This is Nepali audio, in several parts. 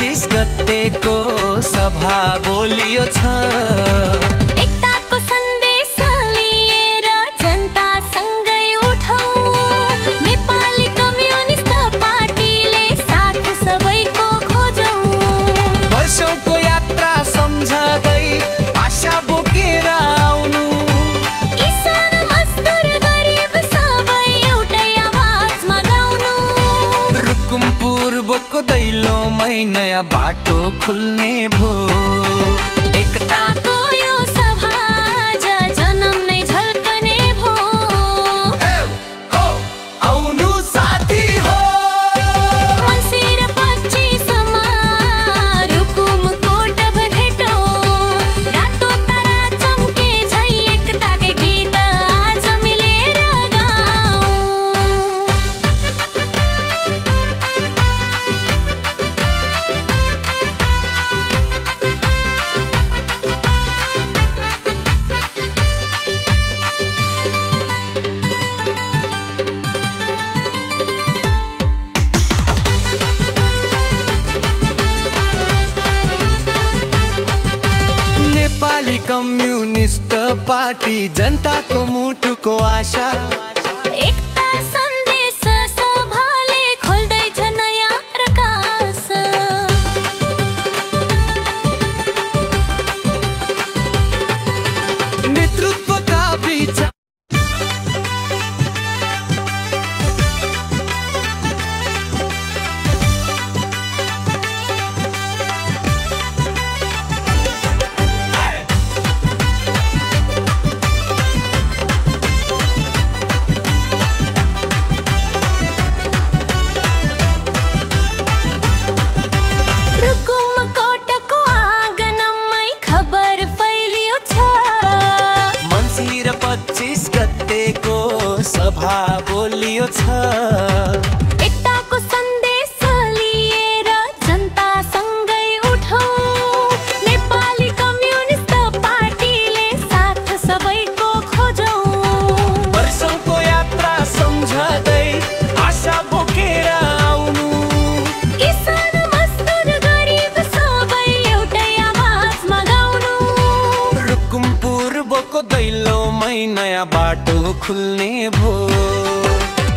25 गतेको सभा बोलियो छ। एकताको सन्देश लिएर जनतासँगै उठौँ। नेपाली कम्युनिस्ट पार्टीले साथ सबैको खोजौँ। वर्षौंको यात्रा सम्झँदै आशा बोकेर आउनु। किसान मजदुर गरिब सबै एउटै आवाजमा गाउनु। रुकुम पूर्वको दैलोमै नयाँ बाटो खुल्ने भो। एकताको यो सभा आज जन्म नै झल्कने भो। आउनु साथी हो। मङ्सिर 25 मा रुकुमको डब भेटौँ। रातो तारा चम्के झै एकताकै गीत आज मिलेर गाउँ। नेपाली कम्युनिस्ट पार्टी जनताको मुटुको आशा। एकता सन्देश सभाले खोल्दैछ नयाँ प्रकाश। नेतृत्वका विचार रुकुमकोटको आँगनमै खबर फैलियो छ। मङ्सिर 25 गतेको सभा बोलियो छ। एकताको सन्देश लिएर जनतासँगै उठौँ। नेपाली कम्युनिस्ट पार्टीले साथ सबैको खोजौँ। वर्षौंको यात्रा सम्झँदै आशा बोकेर आउनु। किसान मजदुर गरिब सबै एउटै आवाजमा गाउनु। रुकुम पूर्वको दैलोमै नयाँ बाटो खुल्ने भो।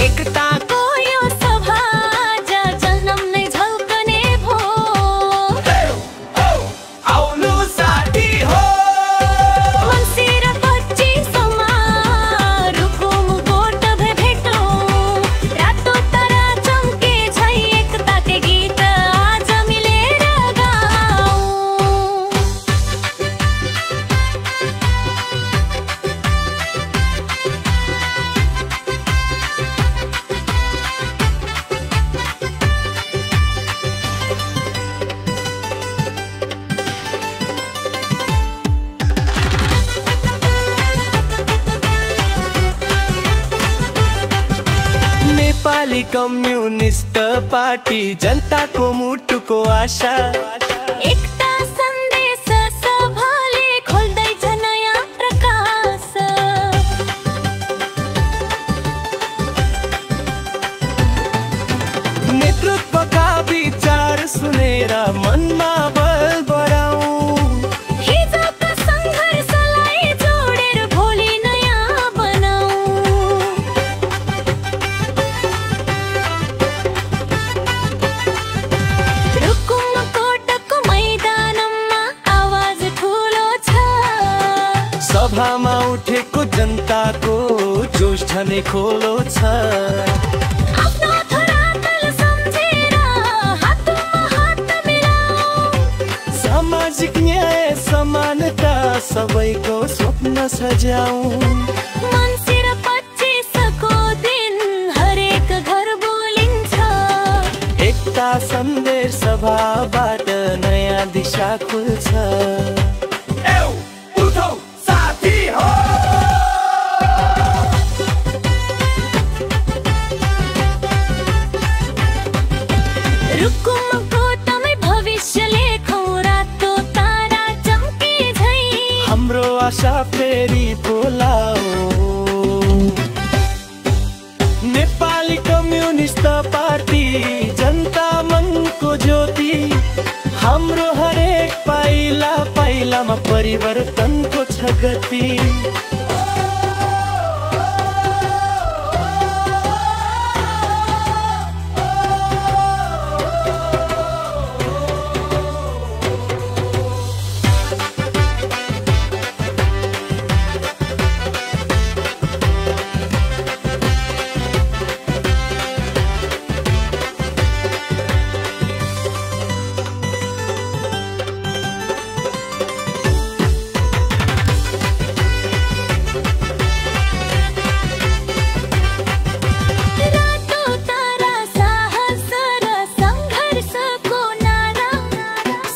एकताको यो सभा आज जन्म नै झल्कने भो। आउनु साथी हो। मङ्सिर 25 मा रुकुमको डब भेटौँ। रातो तारा चम्के झै एकताकै गीत आज मिलेर गाउँ। नेपाली कम्युनिस्ट पार्टी जनताको मुटुको आशा। एकता सन्देश सभाले खोल्दैछ नयाँ प्रकाश। नेतृत्वका विचार सुनेर मनमा बल बढाउँ। हिजोका सङ्घर्षलाई जोडेर भोलि नयाँ बनाऊँ। रुकुमकोटको मैदानमा आवाज ठुलो छ। सभामा उठेको जनताको जोश झनै खोलो छ। आफ्नो धरातल सम्झेर हातमा हात मिलाऊ। सामाजिक न्याय समानता सबैको स्वप्न सजाउँ। मङ्सिर 25 को दिन हरेक घर बोलिन्छ। एकता सन्देश सभाबाट नयाँ दिशा खुल्छ। उठौ साथी हो। रुकुमकोटमै भविष्य लेखौँ। रातो तारा चम्के झै हाम्रो आशा फेरि बोलाऊ। नेपाली कम्युनिस्ट पार्टी जनता मनको ज्योति हाम्रो हरेक पाइला पाइलामा परिवर्तनको छ गति।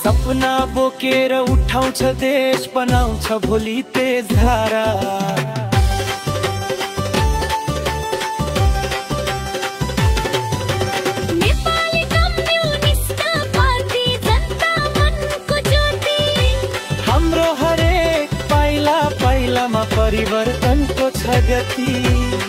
सपना बोकेर उठाउँछ देश बनाउँछ भोलि तेज धारा। नेपाली कम्युनिस्ट पार्टी जनता मनको ज्योति। हाम्रो हरेक पाइला पाइलामा परिवर्तनको छ गति।